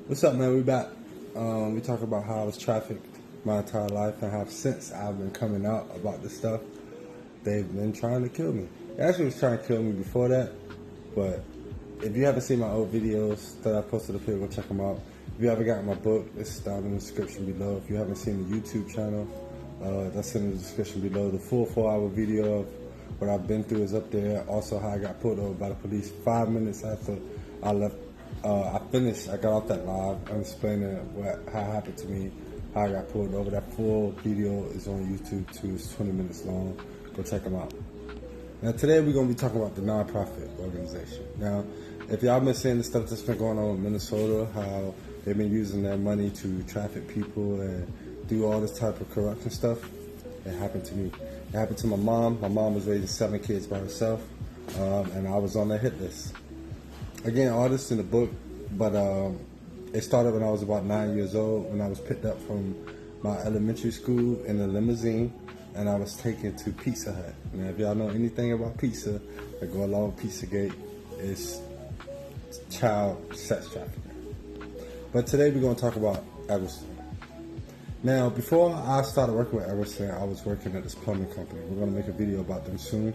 What's up, man? We back. We talk about how I was trafficked my entire life and how since I've been coming out about this stuff, they've been trying to kill me. They actually was trying to kill me before that, but if you haven't seen my old videos that I posted up here, go check them out. If you haven't gotten my book, it's down in the description below. If you haven't seen the YouTube channel, that's in the description below. The full 4-hour video of what I've been through is up there. Also, how I got pulled over by the police 5 minutes after I left. I finished. I got off that live. I'm explaining how it happened to me, how I got pulled over. That full video is on YouTube too. It's 20 minutes long. Go check them out. Now today we're gonna be talking about the nonprofit organization. Now, if y'all been seeing the stuff that's been going on in Minnesota, how they've been using their money to traffic people and do all this type of corruption stuff, it happened to me. It happened to my mom. My mom was raising 7 kids by herself, and I was on their hit list. Again, all this in the book, but it started when I was about 9 years old, when I was picked up from my elementary school in a limousine, and I was taken to Pizza Hut. Now, if y'all know anything about pizza, that go along with Pizzagate, it's child sex trafficking. But today we're going to talk about Everson. Now, before I started working with Everson, I was working at this plumbing company. We're going to make a video about them soon.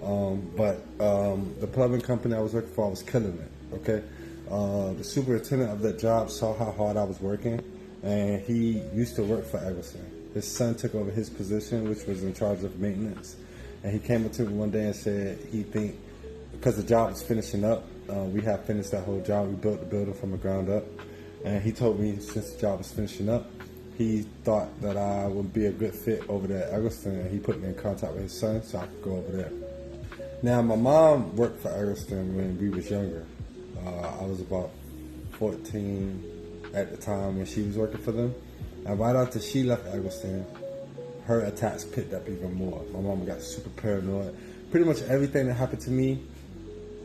The plumbing company I was working for, I was killing it, okay? The superintendent of that job saw how hard I was working, and he used to work for Everson. His son took over his position, which was in charge of maintenance, and he came up to me one day and said he think, because the job was finishing up, we had finished that whole job, we built the building from the ground up, and he told me since the job was finishing up, he thought that I would be a good fit over there at Eggleston, and he put me in contact with his son so I could go over there. Now, my mom worked for Eggleston when we was younger. I was about 14 at the time when she was working for them. And right after she left Eggleston, her attacks picked up even more. My mom got super paranoid. Pretty much everything that happened to me,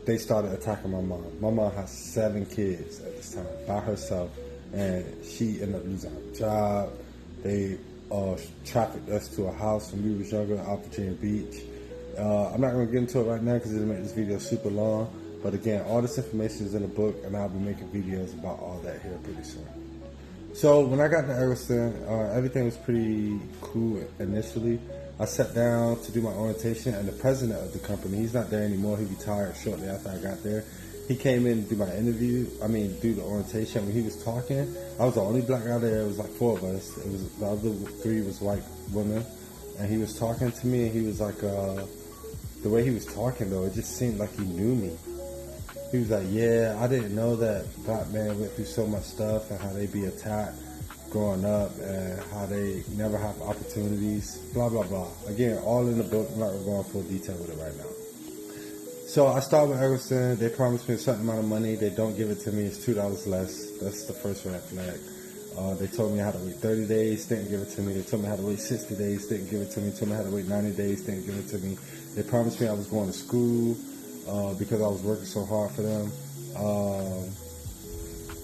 they started attacking my mom. My mom has 7 kids at this time by herself, and she ended up losing her job. They trafficked us to a house when we was younger out Virginia Beach. I'm not going to get into it right now because it'll make this video super long. But again, all this information is in the book, and I'll be making videos about all that here pretty soon. So when I got to Eggleston, everything was pretty cool initially. I sat down to do my orientation, and the president of the company, he's not there anymore. He retired shortly after I got there. He came in to do my interview, do the orientation. When he was talking, I was the only black guy there. It was like 4 of us. It was, the other 3 was white women. And he was talking to me, and he was like, the way he was talking though, it just seemed like he knew me. He was like, yeah, I didn't know that black men went through so much stuff and how they be attacked growing up and how they never have opportunities, blah, blah, blah. Again, all in the book. I'm not going to go into full detail with it right now. So I started with Eggleston. They promised me a certain amount of money. They don't give it to me. It's $2 less. That's the first red flag. They told me I had to wait 30 days, didn't give it to me. They told me I had to wait 60 days, didn't give it to me. Told me I had to wait 90 days, didn't give it to me. They promised me I was going to school because I was working so hard for them.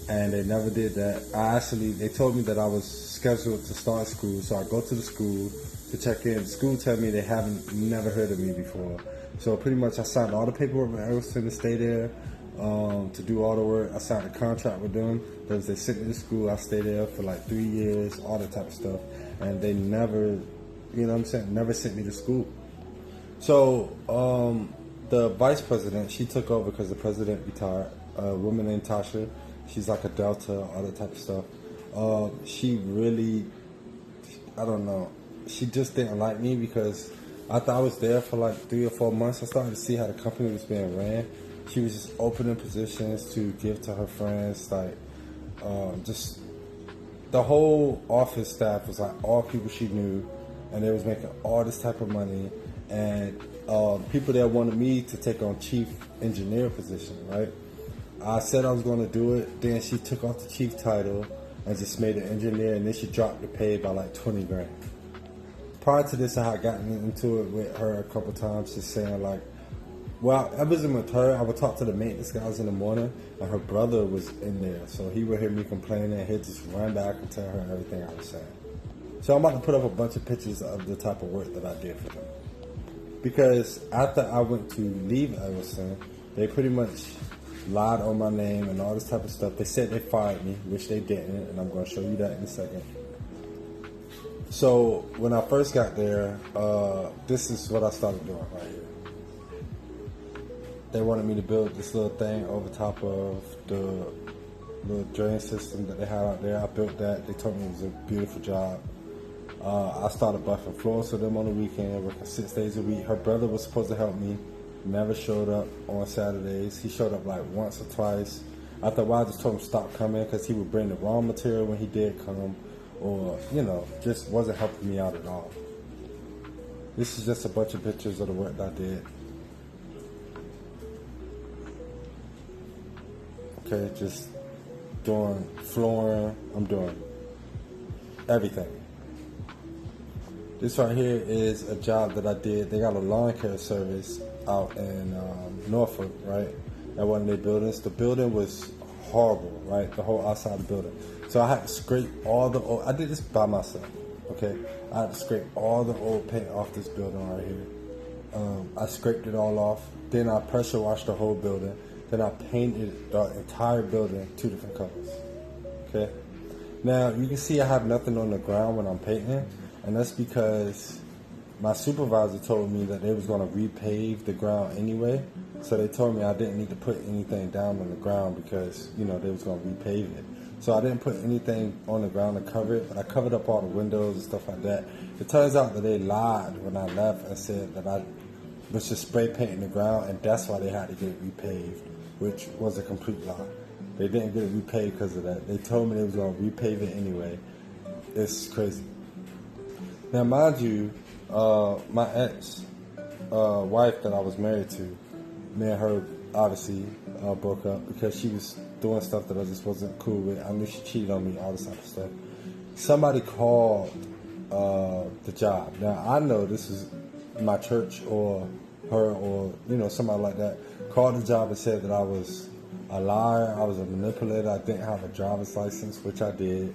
And they never did that. They told me that I was scheduled to start school, so I go to the school to check in. The school tell me they never heard of me before. So pretty much I signed all the paperwork with Eggleston to stay there, to do all the work. I signed a contract with them. Because they sent me to school, I stayed there for like 3 years, all that type of stuff. And they never, never sent me to school. So the vice president, she took over because the president retired. A woman named Tasha, she's like a Delta, all that type of stuff. She really, I don't know, she just didn't like me because after I was there for like 3 or 4 months, I started to see how the company was being ran. She was just opening positions to give to her friends, like just the whole office staff was like all people she knew, and they was making all this type of money, and people there wanted me to take on chief engineer position, right? I said I was going to do it, then she took off the chief title and just made an engineer, and then she dropped the pay by like 20 grand. Prior to this, I had gotten into it with her a couple times, just saying like, well, I wasn't with her. I would talk to the maintenance guys in the morning, and her brother was in there. So he would hear me complaining, and he'd just run back and tell her everything I was saying. So I'm about to put up a bunch of pictures of the type of work that I did for them. Because after I went to leave Everson, they pretty much lied on my name and all this type of stuff. They said they fired me, which they didn't, and I'm going to show you that in a second. So when I first got there, this is what I started doing right here. They wanted me to build this little thing over top of the little drain system that they had out there. I built that. They told me it was a beautiful job. I started buffing floors for them on the weekend, working 6 days a week. Her brother was supposed to help me, never showed up on Saturdays. He showed up like once or twice. After a while, I just told him stop coming because he would bring the wrong material when he did come, or, you know, just wasn't helping me out at all. This is just a bunch of pictures of the work that I did. Okay, just doing flooring, I'm doing everything. This right here is a job that I did. They got a lawn care service out in Norfolk, right? At one of their buildings. The building was horrible, right? The whole outside of the building. So I had to scrape all the old, I did this by myself, okay? I had to scrape all the old paint off this building right here. I scraped it all off. Then I pressure washed the whole building. Then I painted the entire building 2 different colors, okay? Now, you can see I have nothing on the ground when I'm painting, and that's because my supervisor told me that they was going to repave the ground anyway. So they told me I didn't need to put anything down on the ground because, you know, they was going to repave it. So I didn't put anything on the ground to cover it, but I covered up all the windows and stuff like that. It turns out that they lied when I left and said that I was just spray painting the ground, and that's why they had to get it repaved, which was a complete lie. They didn't get it repaved because of that. They told me they was going to repave it anyway. It's crazy. Now, mind you, my ex-wife that I was married to, me and her obviously broke up because she was doing stuff that I just wasn't cool with. I knew she cheated on me, all this type of stuff. Somebody called the job. Now, I know this is my church or her or, you know, somebody like that. Called the job and said that I was a liar, I was a manipulator, I didn't have a driver's license, which I did,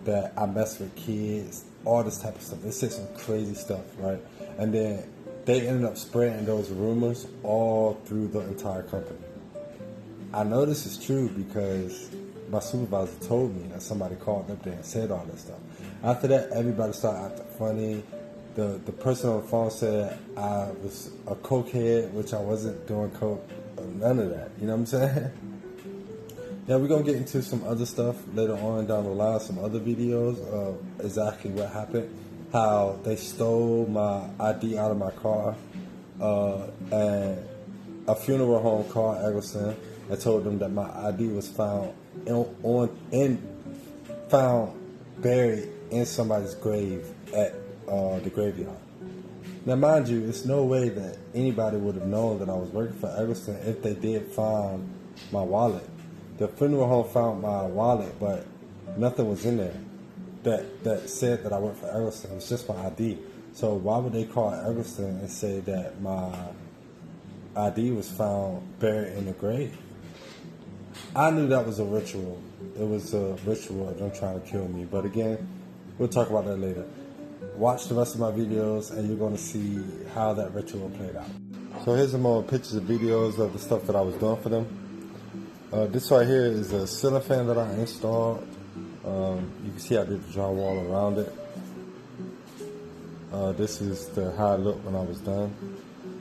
that I messed with kids, all this type of stuff. They said some crazy stuff, right? And then they ended up spreading those rumors all through the entire company. I know this is true because my supervisor told me that somebody called up there and said all this stuff. After that, everybody started acting funny. The person on the phone said I was a cokehead, which I wasn't doing coke, none of that. You know what I'm saying? Yeah, we're going to get into some other stuff later on down the line, some other videos of exactly what happened, how they stole my ID out of my car, and a funeral home called Eggleston and told them that my ID was found found buried in somebody's grave at the graveyard. Now, mind you, there's no way that anybody would have known that I was working for Eggleston if they did find my wallet. The funeral home found my wallet, but nothing was in there that said that I worked for Eggleston. It was just my ID. So why would they call Eggleston and say that my ID was found buried in the grave? I knew that was a ritual. It was a ritual of them trying to kill me. But again, we'll talk about that later. Watch the rest of my videos and you're going to see how that ritual played out. So here's some more pictures and videos of the stuff that I was doing for them. This right here is a ceiling fan that I installed. You can see I did the drywall around it. This is how it looked when I was done.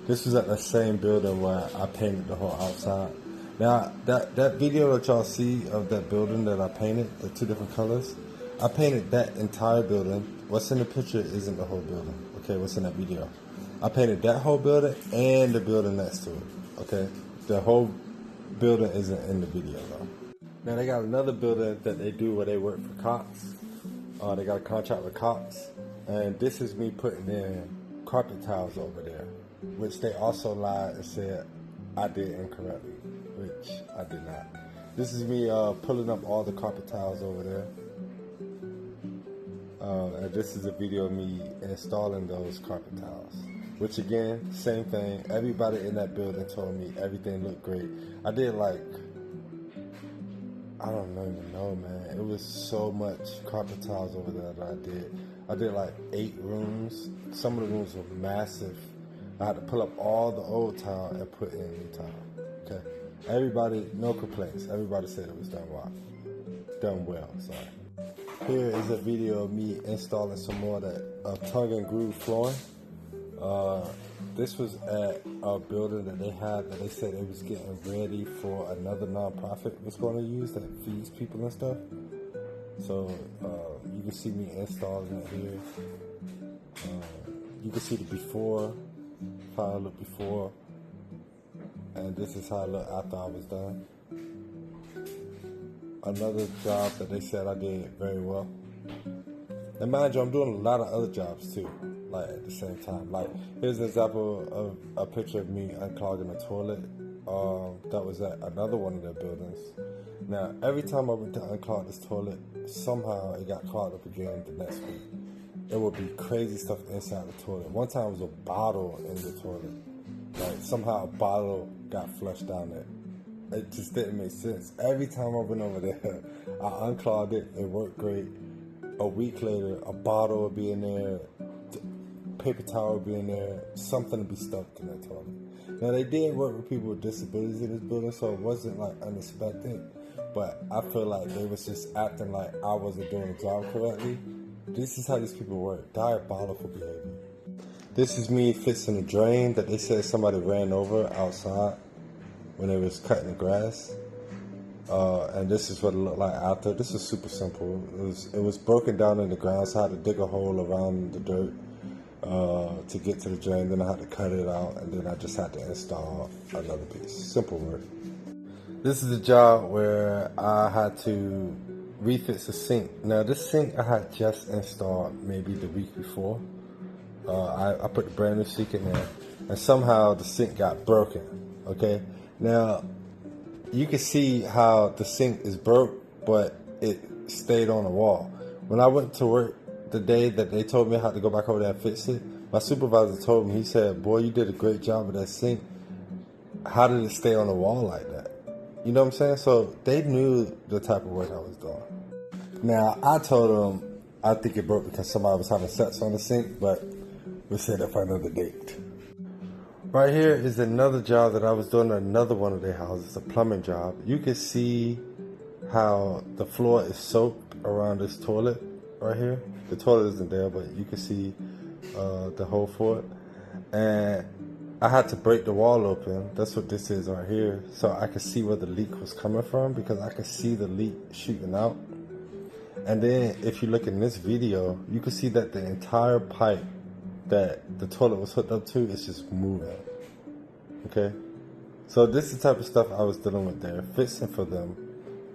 This was at the same building where I painted the whole outside. Now, that video that y'all see of that building that I painted, the 2 different colors, I painted that entire building. What's in the picture isn't the whole building, okay? What's in that video? I painted that whole building and the building next to it, okay? The whole building isn't in the video, though. Now, they got another building that they do where they work for cops. They got a contract with cops. And this is me putting in carpet tiles over there, which they also lied and said I did incorrectly, which I did not. This is me pulling up all the carpet tiles over there. And this is a video of me installing those carpet tiles, which again, same thing. Everybody in that building told me everything looked great. I did like, I don't even know, man. It was so much carpet tiles over there that I did. I did like 8 rooms. Some of the rooms were massive. I had to pull up all the old tile and put in new tile. Okay. Everybody, no complaints. Everybody said it was done well. Sorry. Here is a video of me installing some more of that tongue and groove flooring. This was at a building that they had that they said it was getting ready for another nonprofit was going to use that feeds people and stuff. So you can see me installing it here. You can see the before, how I looked before, and this is how I looked after I was done. Another job that they said I did very well. And mind you, I'm doing a lot of other jobs too, like at the same time. Like, here's an example of a picture of me unclogging a toilet. That was at another one of their buildings. Now, every time I went to unclog this toilet, somehow it got clogged up again the next week. It would be crazy stuff inside the toilet. One time it was a bottle in the toilet. Like, somehow a bottle got flushed down there. It just didn't make sense. Every time I went over there, I unclogged it. It worked great. A week later, a bottle would be in there, paper towel would be in there, something would be stuck in that toilet. Now, they did work with people with disabilities in this building, so it wasn't like unexpected. But I feel like they was just acting like I wasn't doing the job correctly. This is how these people work. Diabolical behavior. This is me fixing a drain that they said somebody ran over outside when they was cutting the grass. And this is what it looked like after. This is super simple. It was broken down in the ground, so I had to dig a hole around the dirt to get to the drain. Then I had to cut it out, and then I just had to install another piece. Simple work. This is a job where I had to refix a sink. Now, this sink I had just installed maybe the week before. I put the brand new sink in there, and somehow the sink got broken. Okay, now you can see how the sink is broke, but it stayed on the wall. When I went to work the day that they told me I had to go back over there and fix it, my supervisor told me, he said, "Boy, you did a great job with that sink. How did it stay on the wall like that?" You know what I'm saying? So they knew the type of work I was doing. Now, I told them I think it broke because somebody was having sex on the sink, but we'll say that for another date. Right here is another job that I was doing at another one of their houses, a plumbing job. You can see how the floor is soaked around this toilet right here. The toilet isn't there, but you can see the hole for it. And I had to break the wall open. That's what this is right here. So I could see where the leak was coming from, because I could see the leak shooting out. And then if you look in this video, you can see that the entire pipe that the toilet was hooked up to is just moving. Okay? So this is the type of stuff I was dealing with there, fixing for them.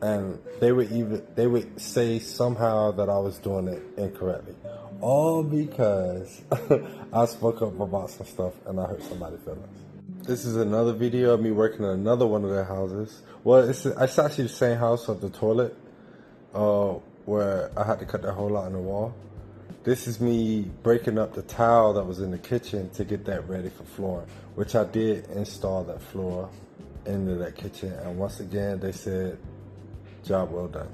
And they would say somehow that I was doing it incorrectly. All because I spoke up about some stuff and I hurt somebody's feelings. This is another video of me working in another one of their houses. Well, it's actually the same house of the toilet, where I had to cut that hole out in the wall. This is me breaking up the tile that was in the kitchen to get that ready for flooring, which I did install that floor into that kitchen. And once again, they said, job well done.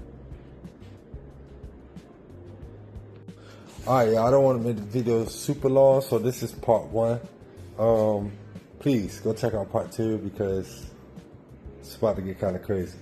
Alright, y'all, I don't want to make the video super long, so this is part 1. Please go check out part 2 because it's about to get kind of crazy.